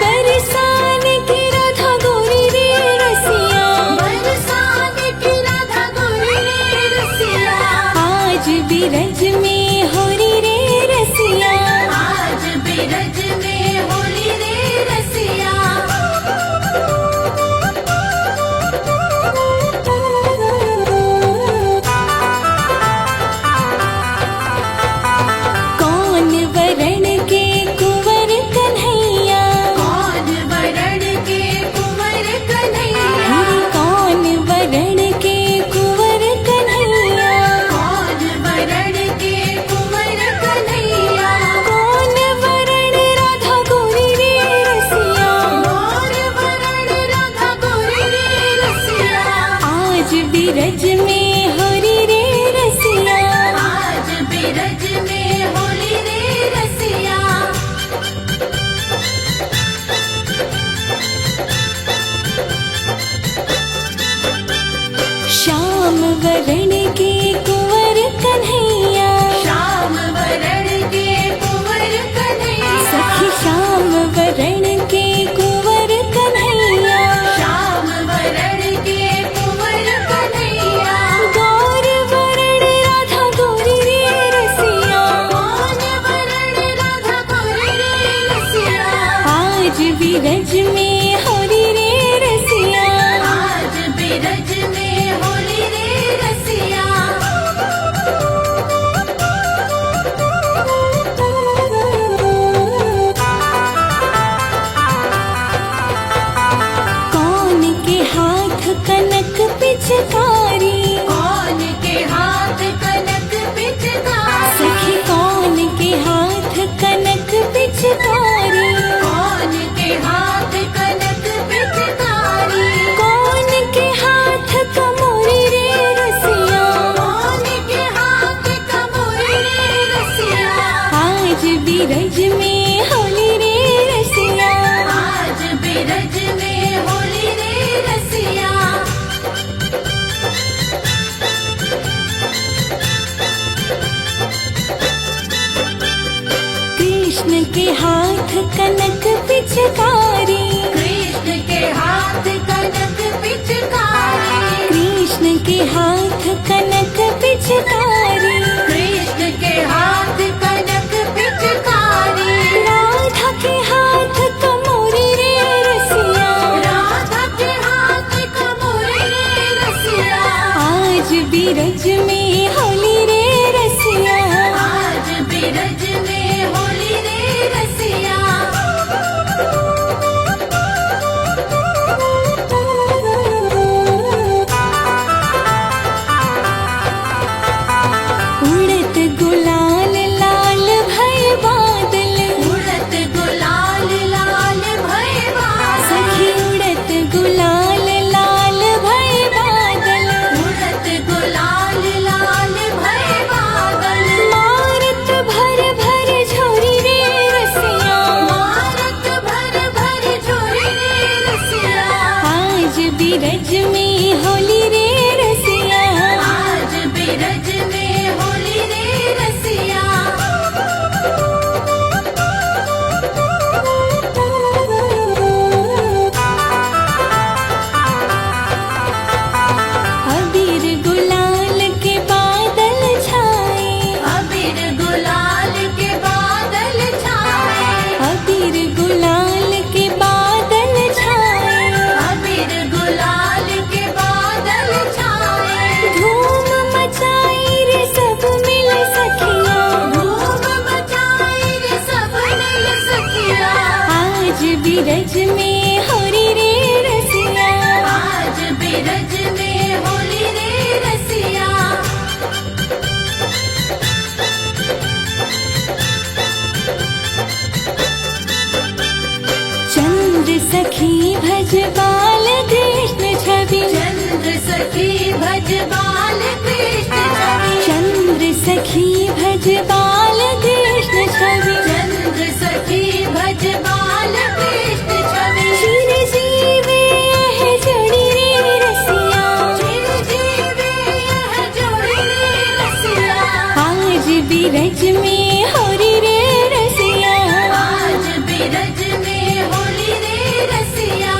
बरसाने बिरज में होली रे रसिया, आज बिरज में होली रे रसिया। कौन के हाथ कनक पिचकारी, कौन के हाथ कनक पिचकारी, सखी कौन के हाथ कनक पिचकारी, कौन के हाथ कनक पिचकारी, कौन के हाथ कमोरी रे रसिया, कौन के हाथ कमोरी रे रसिया। आज बिरज में होली रे रसिया, आज बिरज में होली रे रसिया। कृष्ण के हाथ कनक पिचकारी, कृष्ण के हाथ कनक पिचकारी, कृष्ण के हाथ कनक पिचकारी, कृष्ण के हाथ कनक पिचकारी, राधा के हाथ कमोरी रे रसिया, राधा के हाथ कमोरी रे रसिया। आज बिरज में होली रे रसिया, आज बिरज में होली रे रसिया। उड़त गुलाल लाल भय बादल, उड़त गुलाल लाल भय बादल, सखी उड़त गुलाल लाल भय बादल, उड़त गुलाल लाल भय बादल, मारत भर भर झोरी रे रसिया, मारत भर भर झोरी रे रसिया। आज बिरज में होली रे रसिया, आज बिरज में होली रे रसिया। अबीर गुलाल के बादल छाए, अबीर गुलाल के बादल छाए, अबीर गुलाल के बादल छाए, अबीर गुलाल के बादल छाए। धूम मचाई रे सब मिल सखिया, धूम मचाई रे सब मिल सखिया। आज बिरज में होली रे रसिया, आज बिरज में होली रे रसिया। चंद्र सखी भज बाल कृष्ण छवि, चंद्र सखी भज बाल कृष्ण छवि, चंद्र सखी भज बाल कृष्ण छवि, चंद्र सखी भज बाल कृष्ण छवि। चिर जीवे है जोड़ी रे रसिया, चिर जीवे यह जोड़ी रे रसिया। आज बिरज में होली रे रसिया, आज बिरज में होली रे रसिया।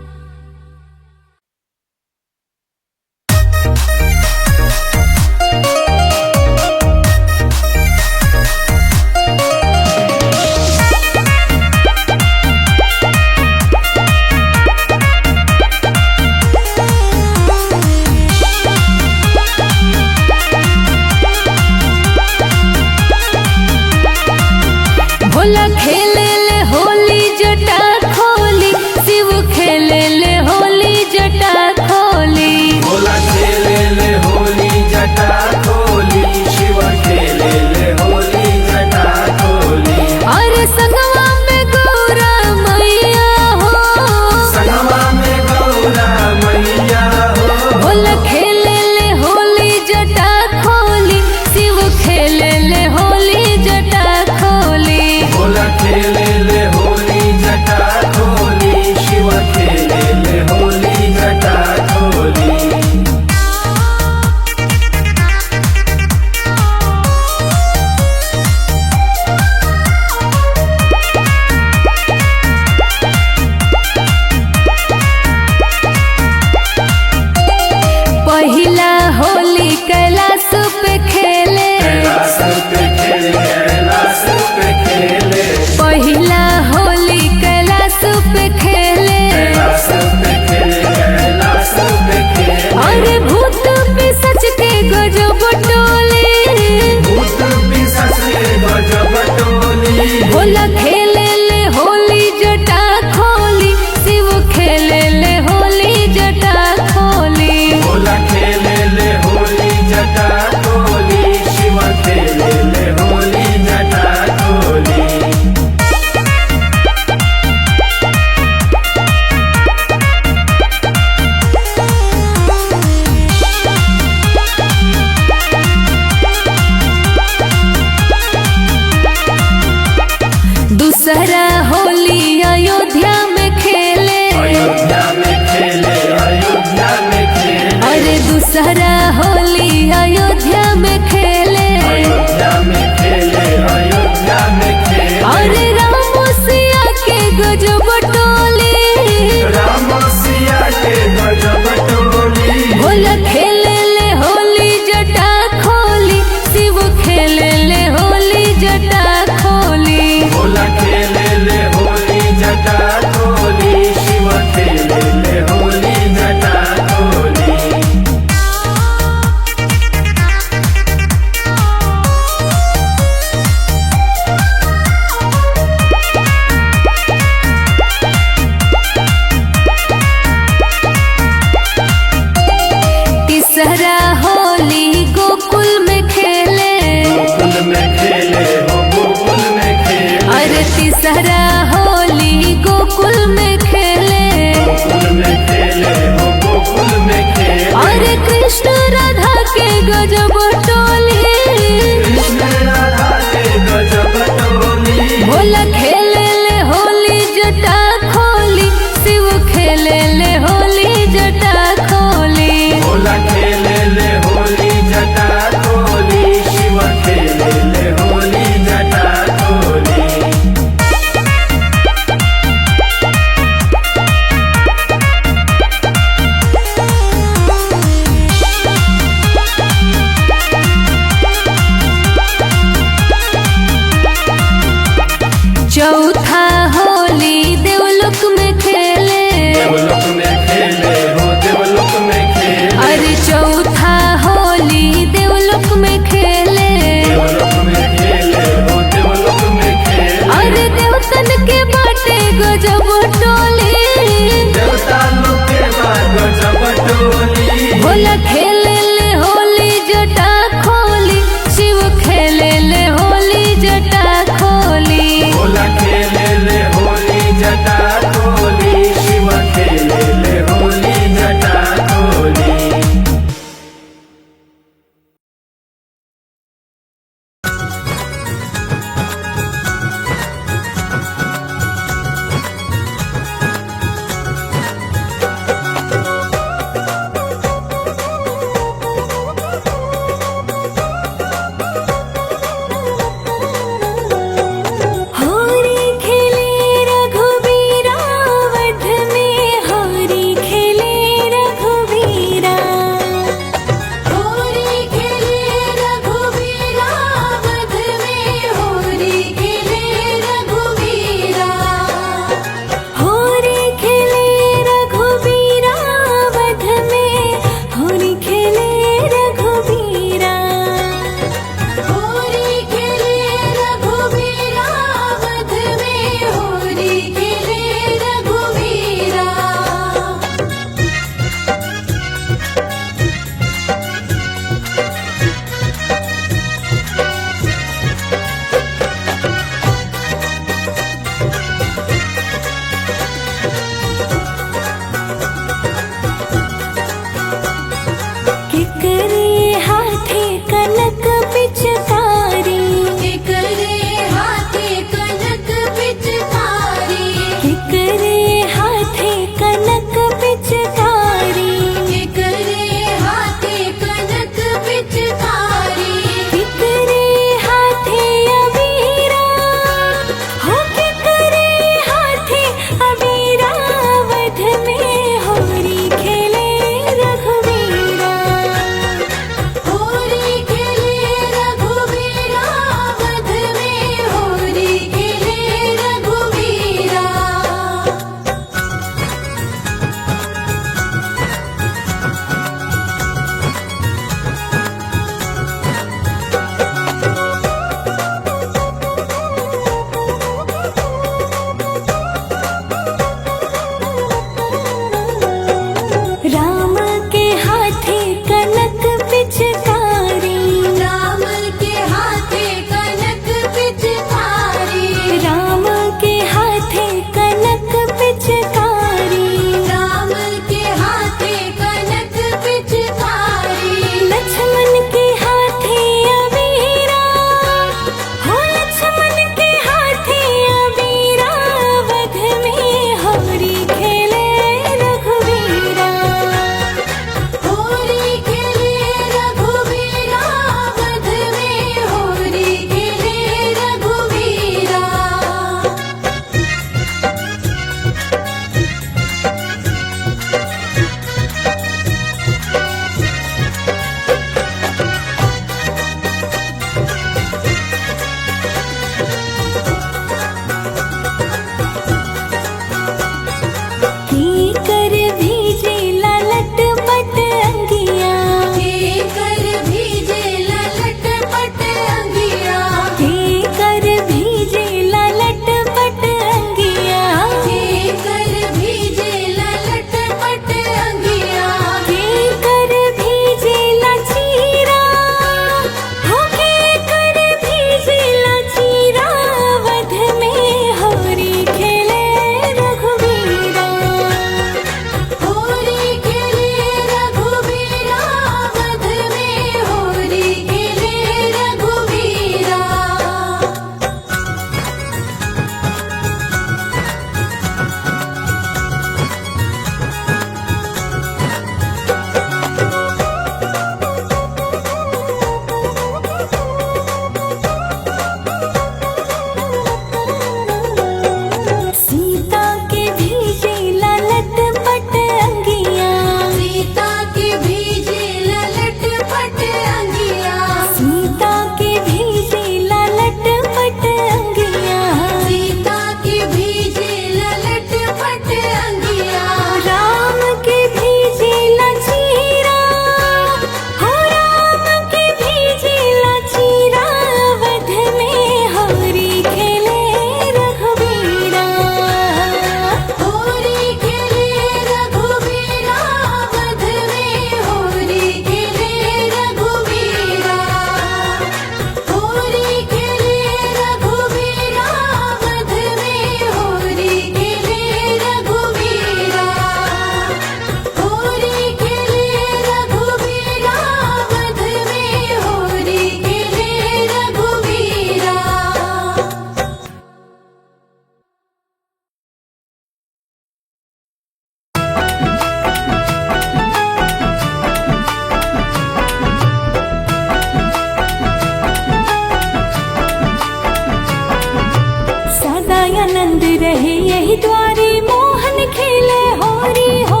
आनंद रहे यही द्वारे मोहन खेले होरी हो।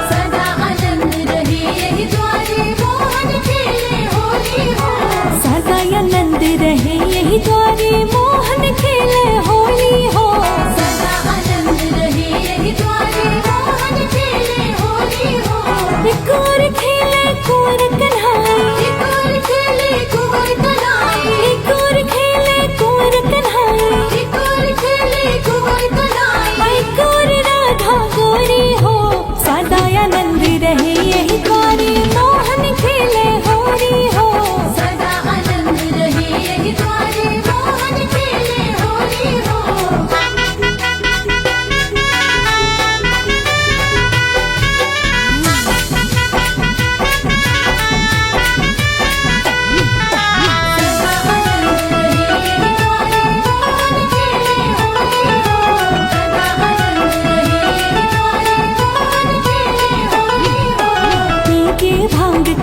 सदा आनंद रहे यही द्वारे मोहन खेले होली हो। सदा आनंद रहे यही द्वारे मोहन खेले होली हो। सदा आनंद रहे यही द्वारे मोहन खेले होली हो। एक और खेले कुंवर कन्हाई, एक और खेले कुंवर कन्हाई, एक और खेले कुंवर कन्हाई, एक और खेले कुंवर कन्हाई। एक और राधा गोरी हो। सदा आनंद रहे यही द्वारे मोहन खेले होरी हो। सदा आनंद रहे यही द्वारे मोहन खेले होली हो।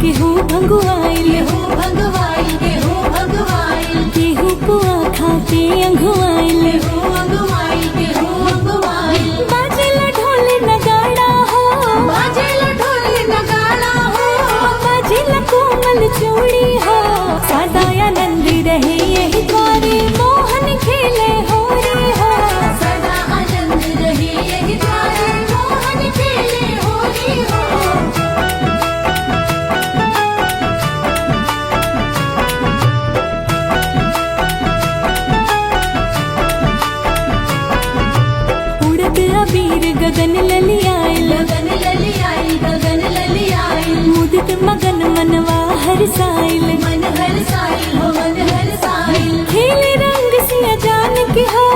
केहू भंगुआइल, केहू भंगवाइल, केहू भंगवाइल, केहू पुआ खा के अंघुआइल। केहू अंगवाइल, केहू अंगवाइल। बाजेला ढोल नगाड़ा हो, बाजेला ढोल नगाड़ा हो। बाजेला कोमल चूड़ी हो। सदा आनंद रहे यही द्वारे मोहन खेले होरी हो। सदा आनंद रहे यही द्वारे मोहन खेले होली हो। उड़द अबीर गगन ललियाइल, गगन ललियाइल, गगन ललियाइल। मुदित मगन मनवा हरसाइल। मन हरसाइल हो, मन हरसाइल। खेले रंग सिया जान के हो,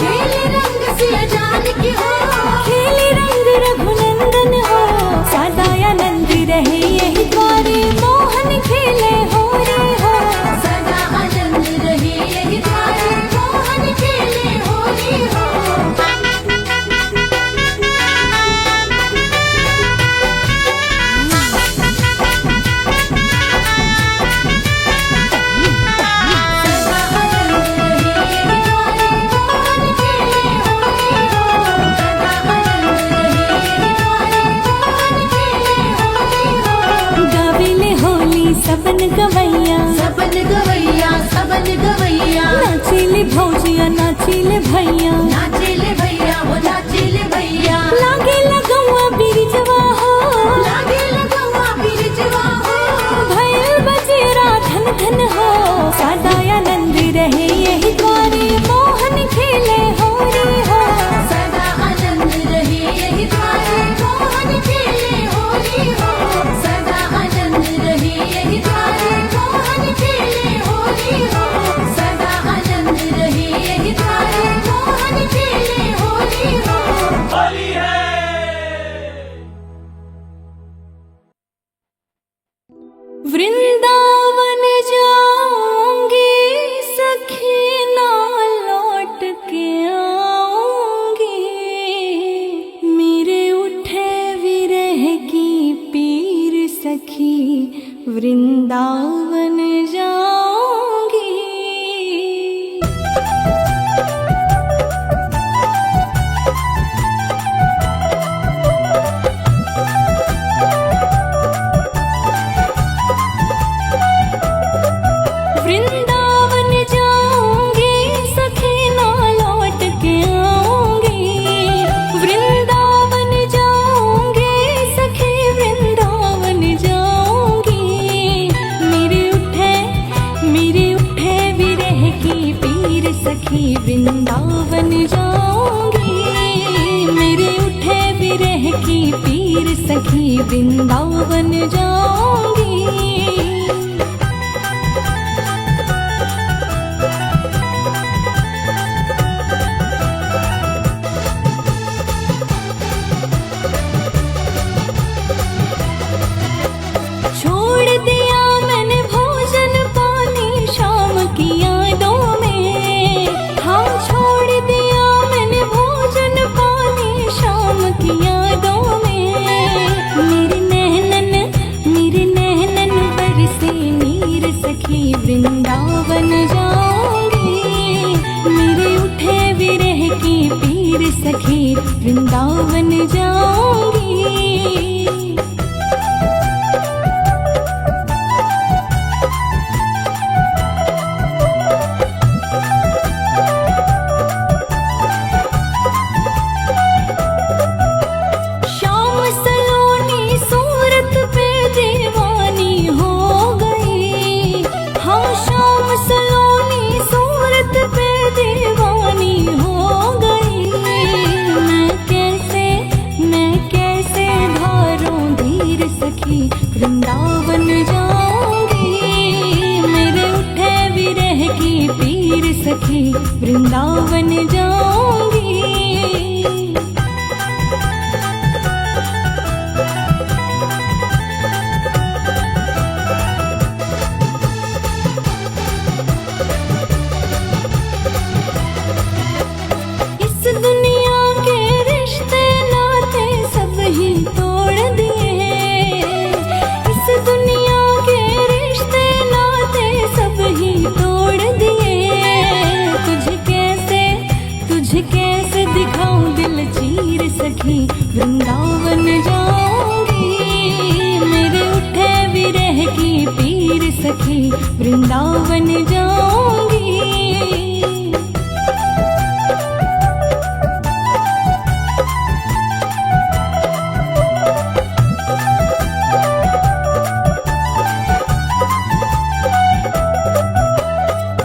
खेले रंग सिया जान की हो। खेले रंग रघुनंदन हो। सदा आनंद रहे यही द्वारे मोहन खेले होरी हो। सदा आनंद रहे यही द्वारे मोहन खेले होली हो। गावेले होली सबन गवैया, सबन गवैया, सबन गवैया। नाचिले भौजिया नाचिले भैया। नाचिले भैया हो, नाचिले भैया। लागे लगौआ बिरजवा हो, लागे लगवा बिरजवा हो। भैल बजेरा धन धन हो। सदा आनंद रहे यही द्वारे मोहन खेले होरी हो। सदा आनंद रहे यही द्वारे मोहन खेले होली हो। सदा आनंद रहे यही द्वारे मोहन खेले होली हो। सदा आनंद रहे यही द्वारे मोहन खेले होली हो। वृंदावन जाऊंगी सखी ना लौट के आऊंगी। मेरे उठे विरह की पीर सखी वृंदावन जाऊंगी। वृंदावन जाऊंगी सखी ना लौट के आऊंगी। वृंदावन जाऊंगी सखी वृंदावन जाऊंगी। मेरे उठे विरह की पीर सखी वृंदावन जाऊंगी। मेरे उठे विरह की पीर सखी वृंदावन जाऊंगी। छोड़ दिया मैंने भोजन पानी शाम की यादों में। हाँ छोड़ दिया मैंने भोजन पानी शाम की यादों में। वृंदावन जाऊंगी, मेरे उठे विरह की पीर सखी वृंदावन जाऊंगी।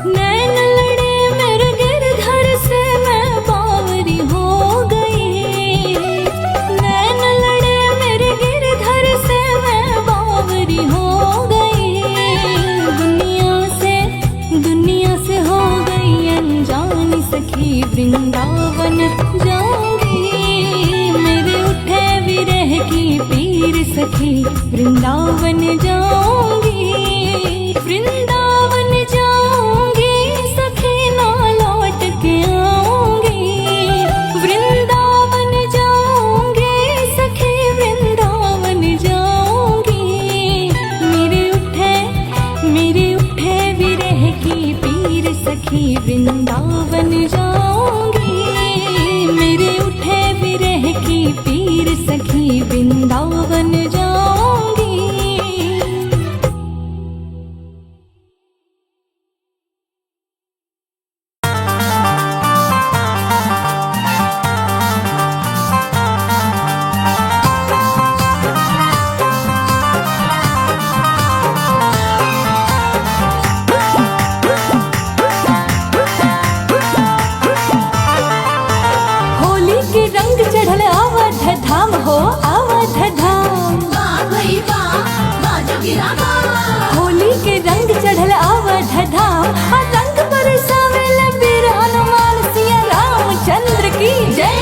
नैन लड़े मेरे गिरधर से मैं बावरी हो गई, नैन लड़े मेरे गिरधर से मैं बावरी हो गई। दुनिया से हो गई अनजान सखी वृंदावन जाऊंगी, मेरे उठे विरह की पीर सखी वृंदावन जाऊंगी। वृंदावन जाऊंगी सखी ना लौट के आऊंगी, वृंदावन जाऊंगी सखी वृंदावन जाऊंगी। मेरे उठे विरह की पीर सखी वृंदावन जाऊंगी, मेरे उठे विरह की पीर सखी वृंदावन जाऊंगी। होली के रंग चढ़ल अवध धाम हो अवध धाम, वाह भई वाह, वाह जोगिरा वाह। होली के रंग चढ़ल अवध धाम, और रंग बरसावेले वीर हनुमान सिया रामचंद्र की जय।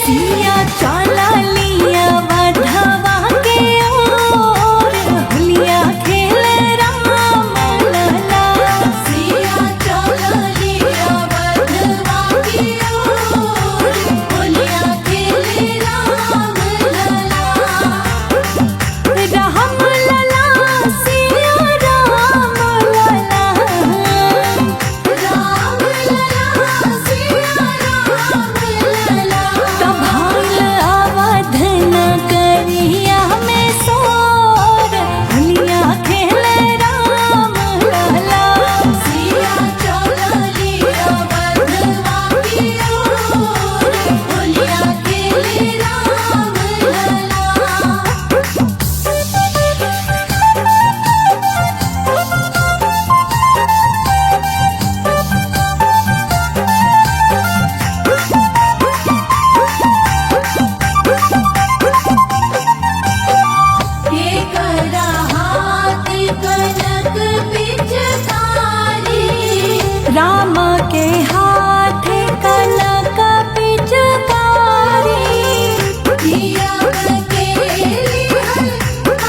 सिया चाला लिया वधवा के ओर, होलिया खेले राम लला। सिया चलो लिया बधवा की ओर, होलिया खेले राम लला। राम लला सिया राम लला, राम लला सिया राम लला। तब भाइल अवध नगरिया में सोर, होलिया खेले राम लला। सिया चलो लिया बधवा की ओर, होलिया खेले राम लला। के करा हाथ कनक पिचकारी, राम के हाथ कनक पिचकारी, दिया बकेली हल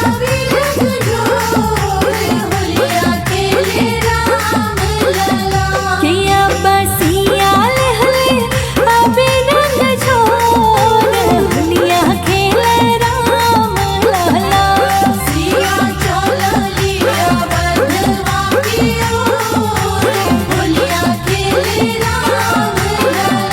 अबिरख जोर, होलिया खेले राम लला। किया बसिया लहले अबिरख छोर, होलिया खेले राम लला। सिया चलो लिया बधवा की ओर, होलिया खेले राम लला।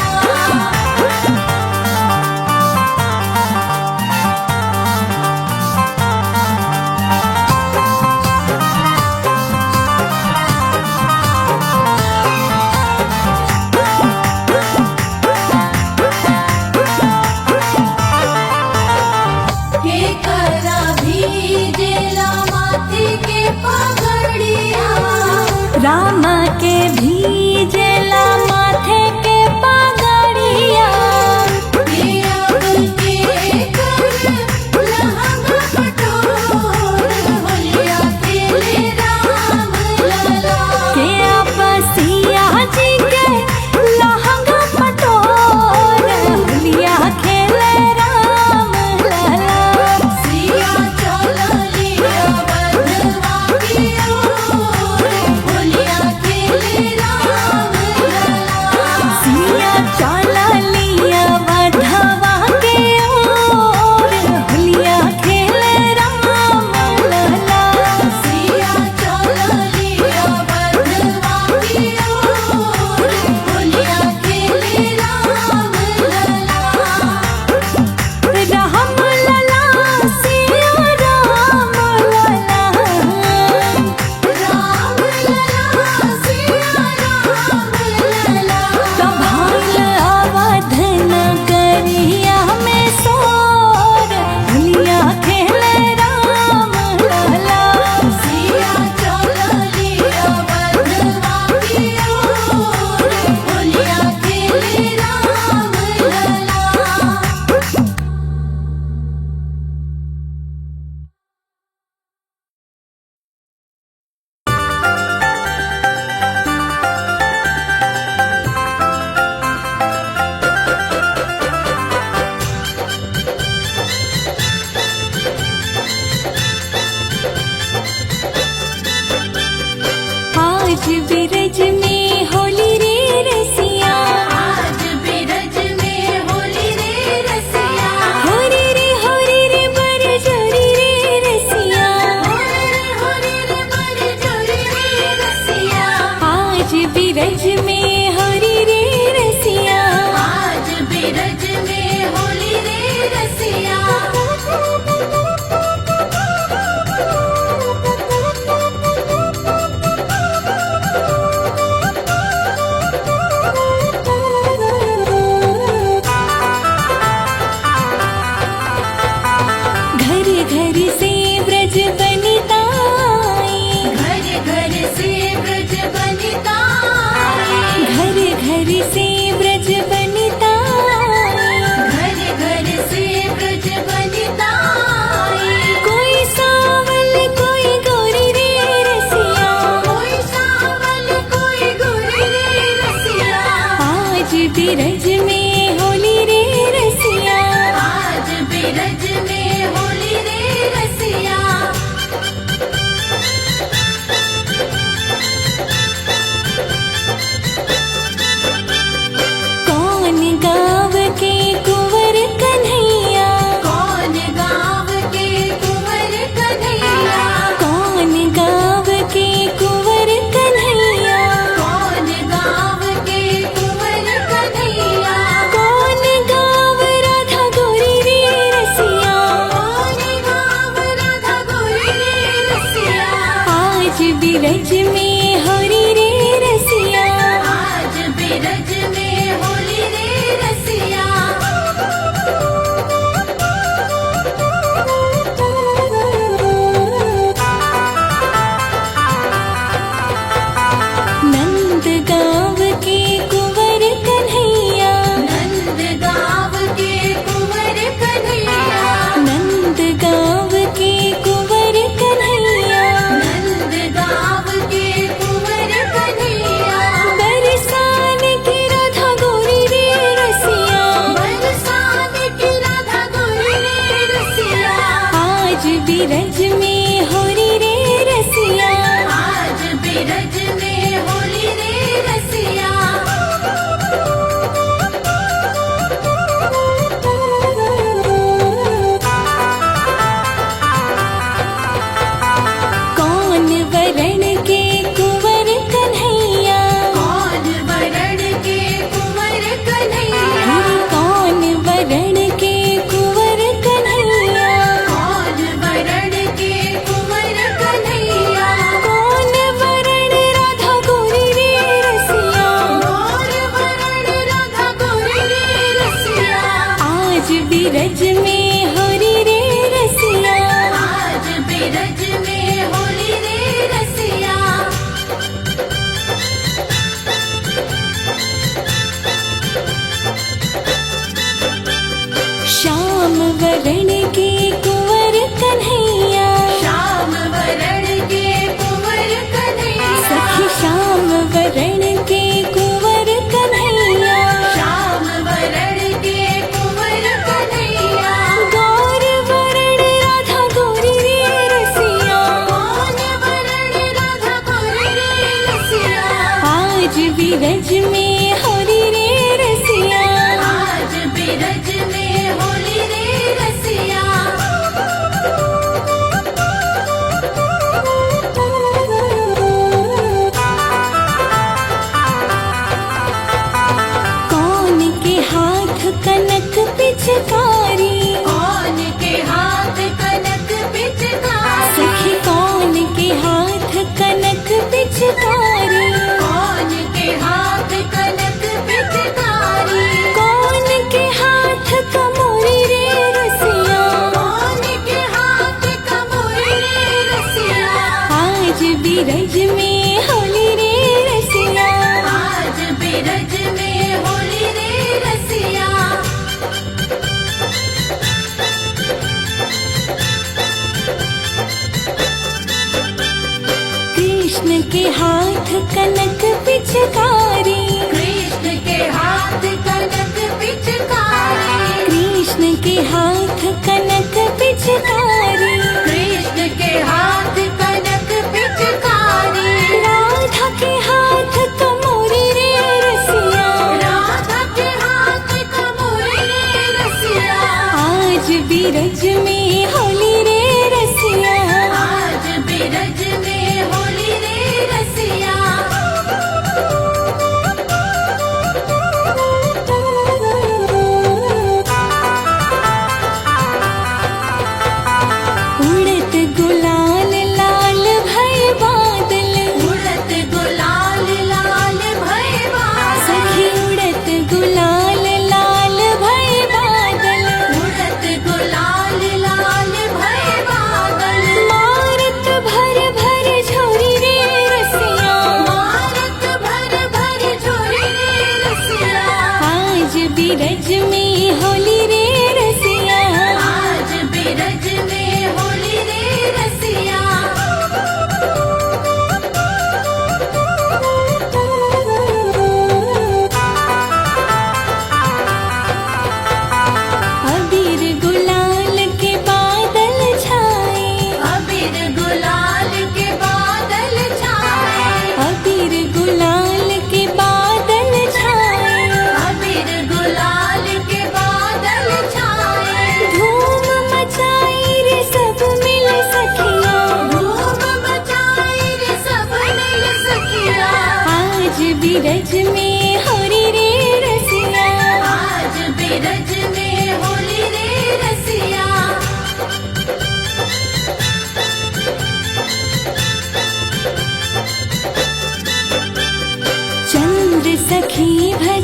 के करा भीजेला माथे के पगड़िया, राम के भीजेला माथे के पगड़िया, के अब के कर लहंगा कटोर, होलिया खेले राम लला। के बसिया जी के लहंगा पटोर, होलिया खेले राम लला। में होली रे रसिया। कौन गाँव के कुंवर कन्हैया, कौन गाँव के कुंवर कन्हैया, कौन गाँव के कुंवर कन्हैया, कौन गाँव के कुंवर कन्हैया, कौन गाँव राधा गोरी रे रसिया। कौन गाँव राधा गोरी रे रसिया। आज बिरज में होरी रे रसिया, आज बिरज में होली रे रसिया। नंद गाँव के कुंवर कन्हैया, नंद गाँव के कुंवर कन्हैया, नंद गाँव के कुंवर कन्हैया, नंद गाँव के कुंवर कन्हैया। बरसान की राधा गोरी रे रसिया। बरसात की राधा गोरी रे रसिया। आज बिरज में होरी रे रसिया, आज बिरज में होली रे रसिया। कौन वरण के कुंवर कन्हैया, कौन वरण के कुंवर कन्हैया, कौन वरण के कुंवर कन्हैया, कौन वरण के कुंवर कन्हैया, कौन वरण राधा गोरी रे रसिया। कौन वरण राधा गोरी रे रसिया। आज बिरज में होरी रे रसिया, आज बिरज में होली रे रसिया। श्याम वरण के कुंवर कन्हैया, श्याम वरण के कुंवर कन्हैया, सखी श्याम वरण के कुंवर कन्हैया, श्याम वरण के कुंवर कन्हैया। गौर वरण राधा गोरी रे रसिया। कौन वरण राधा गोरी रे रसिया। आज बिरज में होरी रे रसिया, आज बिरज में होली रे रसिया। कौन के हाथ कनक पिचकारी, कौन के हाथ कनक पिचकारी, सखी कौन के हाथ कनक पिचकारी, कौन के हाथ कनक पिचकारी, कौन के हाथ कमोरी रे रसिया। कौन के हाथ कमोरी रे रसिया। आज बिरज में होली रे रसिया, आज बिरज में होली रे रसिया। कृष्ण के हाथ कनक पिचकारी, कृष्ण के हाथ कनक पिचकारी, कृष्ण के हाथ कनक पिचकारी, कृष्ण के हाथ कनक पिचकारी, राधा के हाथ कमोरी रे रसिया। राधा के हाथ कमोरी रे रसिया। आज बिरज में होली रे रसिया, आज बिरज में होली रे रसिया। उड़त गुलाल लाल भय बादल, उड़त गुलाल लाल भय बादल, सखी उड़त गुलाल लाल भय बादल, उड़त गुलाल लाल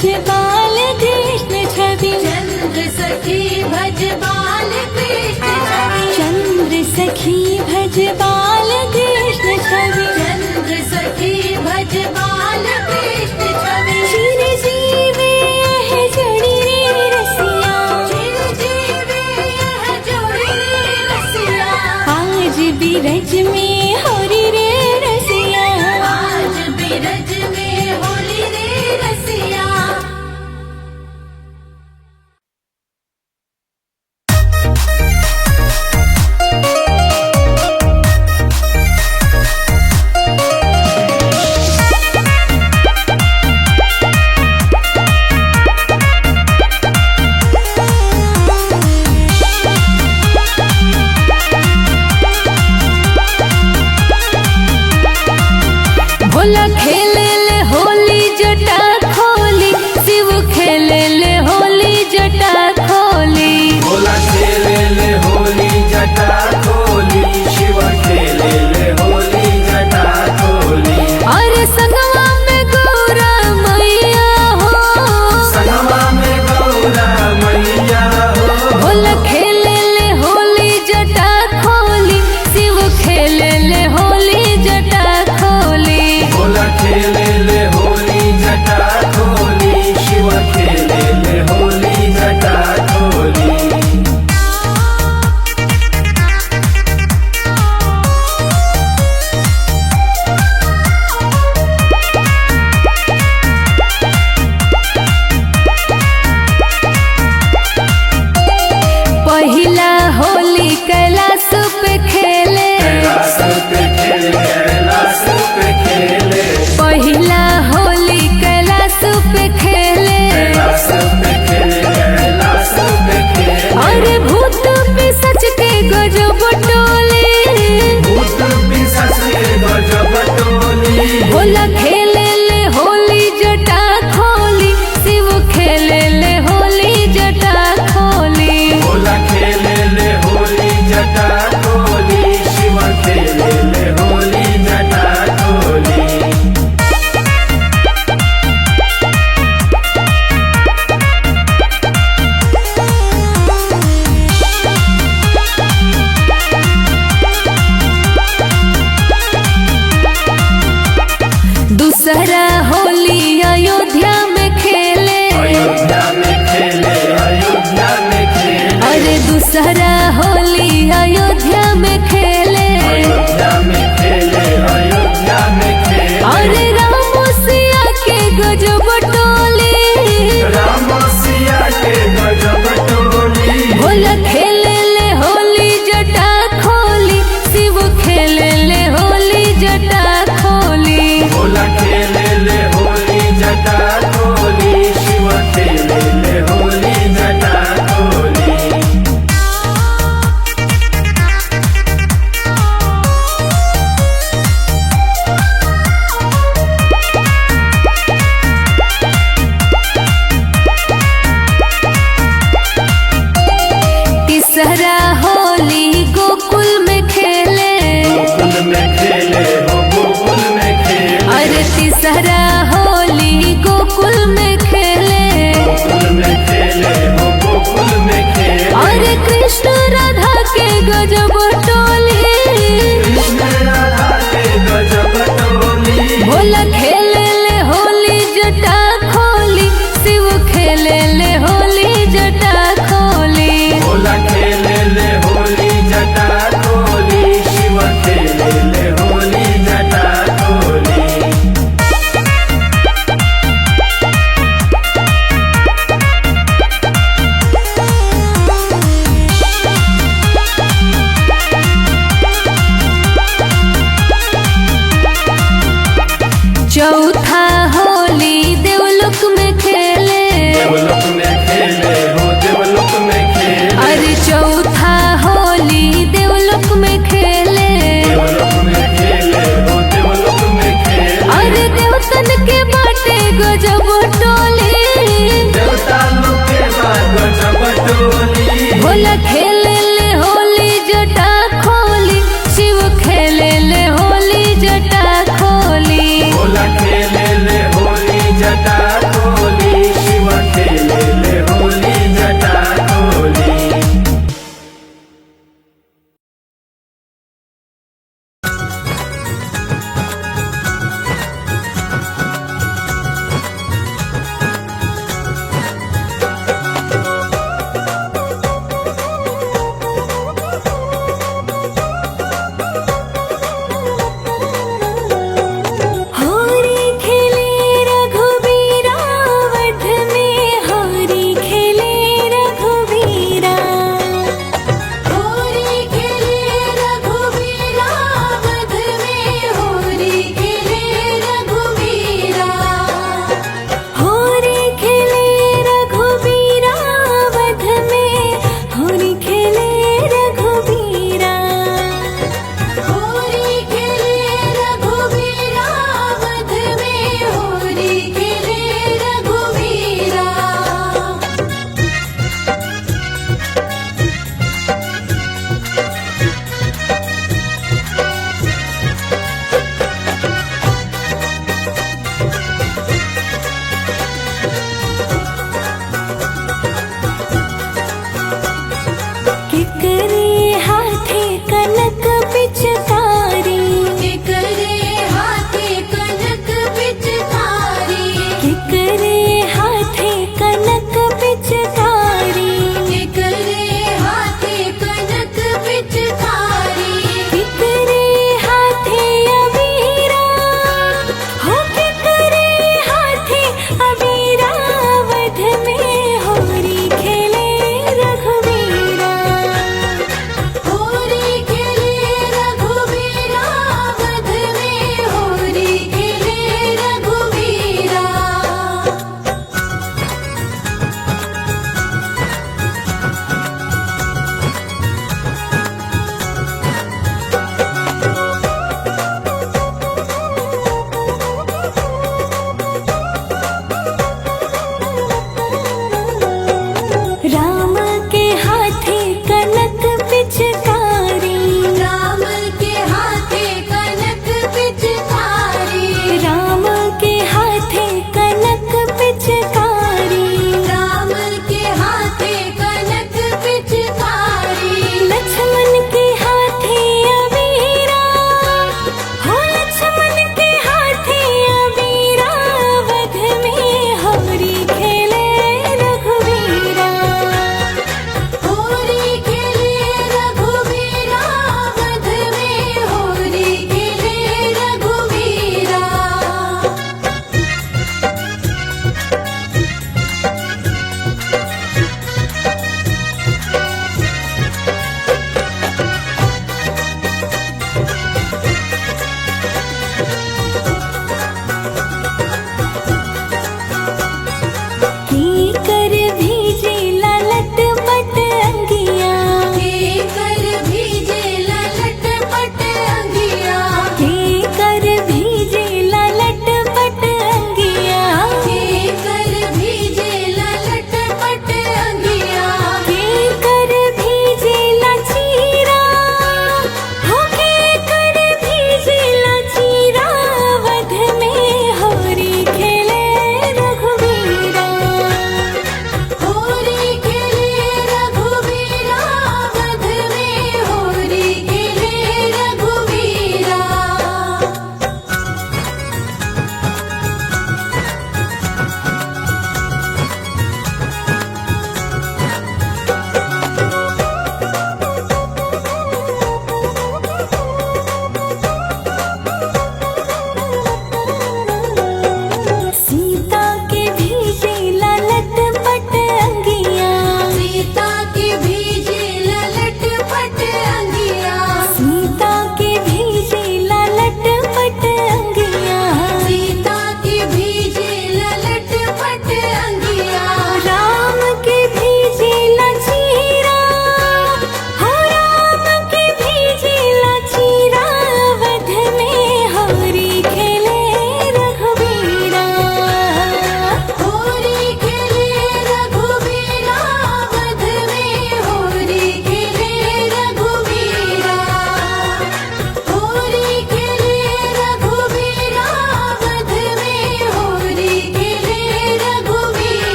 भज बाल कृष्ण छवि चंद्र सखी भज बाल कृष्ण छवि चंद्र सखी भज बाल कृष्ण छवि चंद्र सखी भज बाल कृष्ण छवि चिर जीवे है जोड़ी रे रसिया चिर जीवे यह जोड़ी रसिया आज बिरज में होरी रे रसिया आज बिरज में होली रे रसिया भोला खेले ले होली जटा खोली शिव खेले ले होली जटा खोली भोला खेले ले होली जटा खोली शिव खेले ले होली जटा खोली और संगवा में गौरा मैया हो संगमा में गौरा मैया हो भोला खेले ले होली जटा खोली शिव खेले ले होली जटा खोली भोला खेले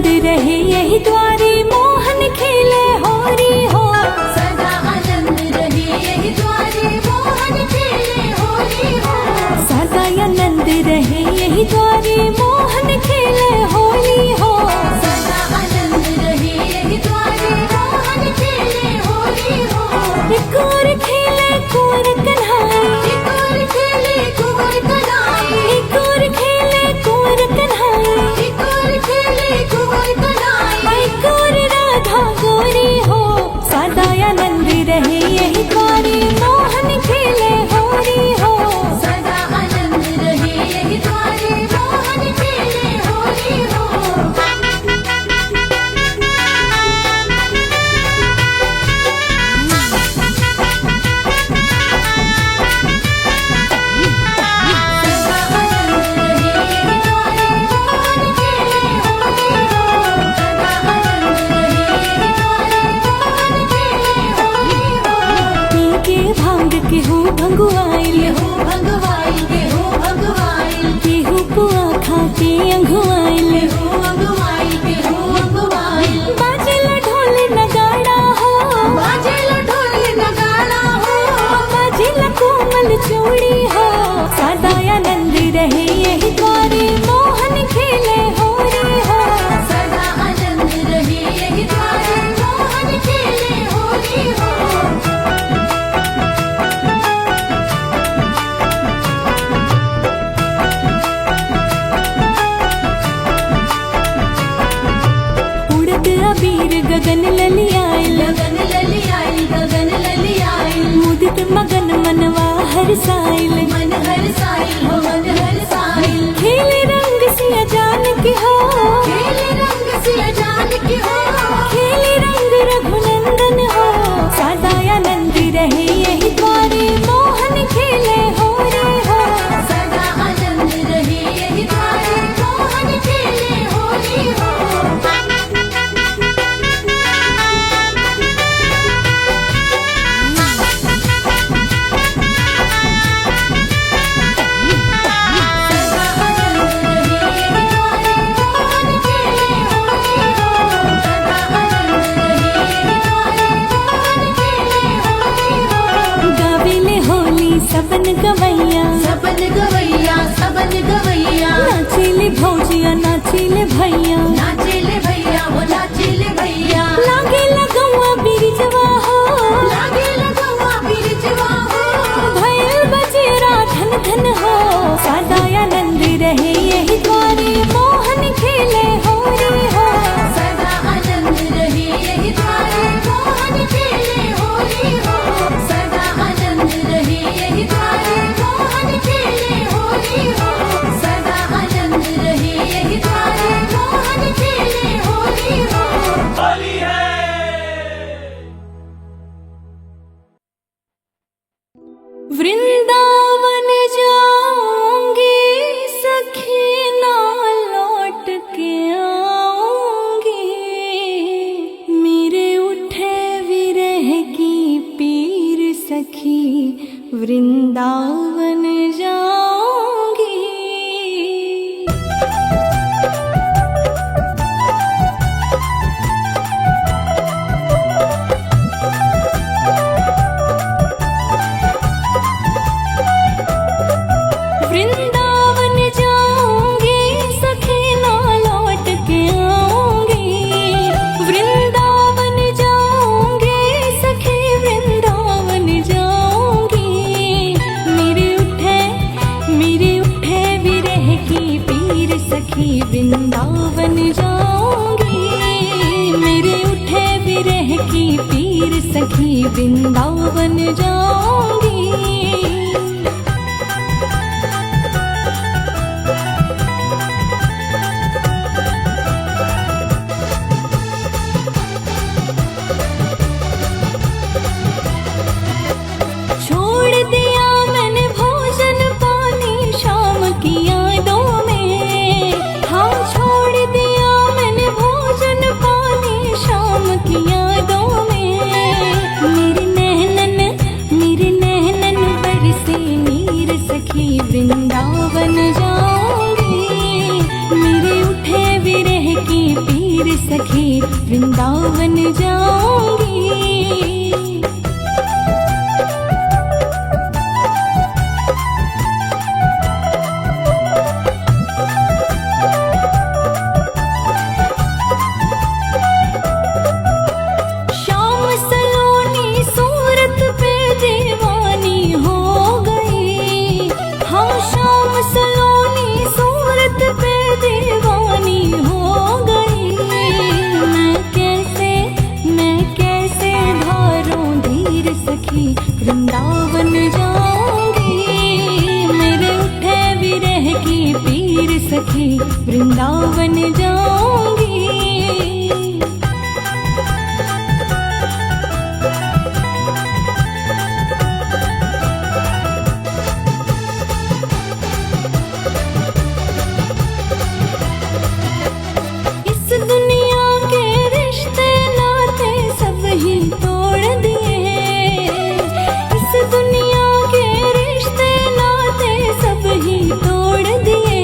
आनंद रहे यही द्वारे मोहन खेले होरी हो सदा आनंद रहे यही द्वारे मोहन खेले होली हो सदा आनंद रहे यही द्वारे मोहन खेले होली हो सदा आनंद रहे यही द्वारे मोहन खेले होली हो एक और खेले कुंवर कन्हाई एक और खेले कुंवर कन्हाई एक और खेले कुंवर कन्हाई एक और खेले कुंवर कन्हाई एक और राधा गोरी हो सदा आनंद रहे यही द्वारे मोहन खेले होरी हो सदा आनंद रहे यही द्वारे मोहन खेले होली हो सदा आनंद रहे यही द्वारे मोहन खेले होली हो सदा आनंद रहे यही द्वारे मोहन खेले होली हो पी के भांग के हो भंगुआइल हो भगवाई के हो भगवाई के हो पुआ खा के अंघुआइल हो अगवाई के हो अगवाई बाजेल ढोल नगाड़ा हो बाजेल ढोल नगाड़ा हो बाजेल कोमल चूड़ी हो सदा आनंद रहे यही द्वारे मोहन खेले होरी हो सदा आनंद रहे यही द्वारे मोहन खेले होली हो उड़द अबीर गगन ललियाइल गगन ललियाई गगन ललियाई मुदित मगन मनवा हरसाइल मन हर साई हो मन हर साई खेले रंग सिया जान के हो खेले रंग सिया जान की हो खेले रंग रघुनंदन हो सदा आनंद रहे यही द्वारे मोहन खेले होरी हो सदा आनंद रहे यही द्वारे मोहन खेले होली हो सदा आनंद रहे यही द्वारे मोहन खेले होली हो सदा आनंद रहे यही द्वारे मोहन खेले होली हो गावेले होली सबन गवैया सबन गवैया सबन गवैया नाचेले भौजिया नाचेले भैया नाचेले भैया हो नाचेले भैया लागे लगौआ बिरजवा हो लागे लगवा बिरजवा हो भैल बजेरा धन धन हो सदा आनंद रहे यही द्वारे मोहन खेले होरी हो सदा आनंद रहे यही द्वारे मोहन खेले होली हो सदा आनंद रहे यही द्वारे मोहन खेले होली हो सदा आनंद रहे यही द्वारे मोहन खेले होली हो होली है वृंदावन जाऊंगी सखी ना लौट के आऊंगी मेरे उठे विरह की पीर सखी वृंदावन जाऊंगी वृंदावन जाऊंगी सखी ना लौट के आऊंगी वृंदावन जाऊंगी सखी वृंदावन जाऊंगी मेरे उठे विरह की पीर सखी वृंदावन जाऊंगी मेरे उठे विरह की पीर सखी वृंदावन जाऊंगी छोड़ दिया मैंने भोजन पानी शाम की यादों में हाँ छोड़ दिया मैंने भोजन पानी शाम की यादों में मेरे नैनन वृंदावन जाऊंगी, मेरे उठे विरह की पीर सखी वृंदावन जाऊंगी। इस दुनिया के रिश्ते नाते सब ही तोड़ दिए, इस दुनिया के रिश्ते नाते सब ही तोड़ दिए।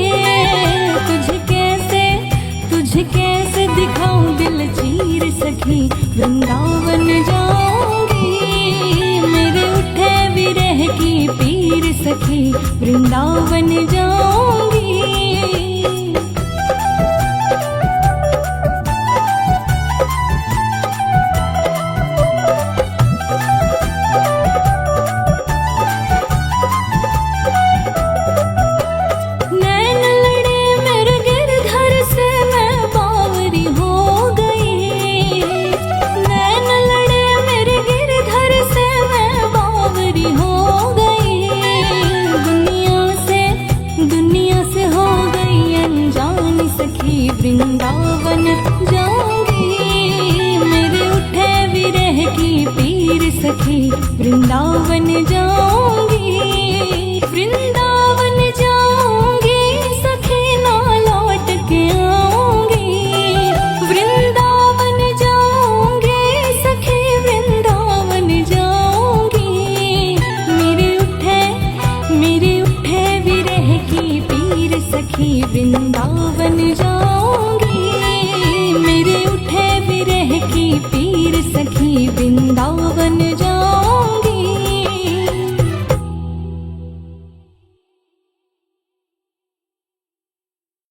तुझे कैसे दिखाऊं दिल चीर सखी वृंदावन जाऊंगी, मेरे उठे विरह की पीर सखी वृंदावन जाऊंगी। नैन लड़े मेरे गिरधर से मैं बावरी हो गई, नैन लड़े मेरे गिरधर से मैं बावरी हो गई। दुनिया से हो गई अनजान सखी वृंदावन जाऊंगी, मेरे उठे विरह की पीर सखी वृंदावन जाऊंगी।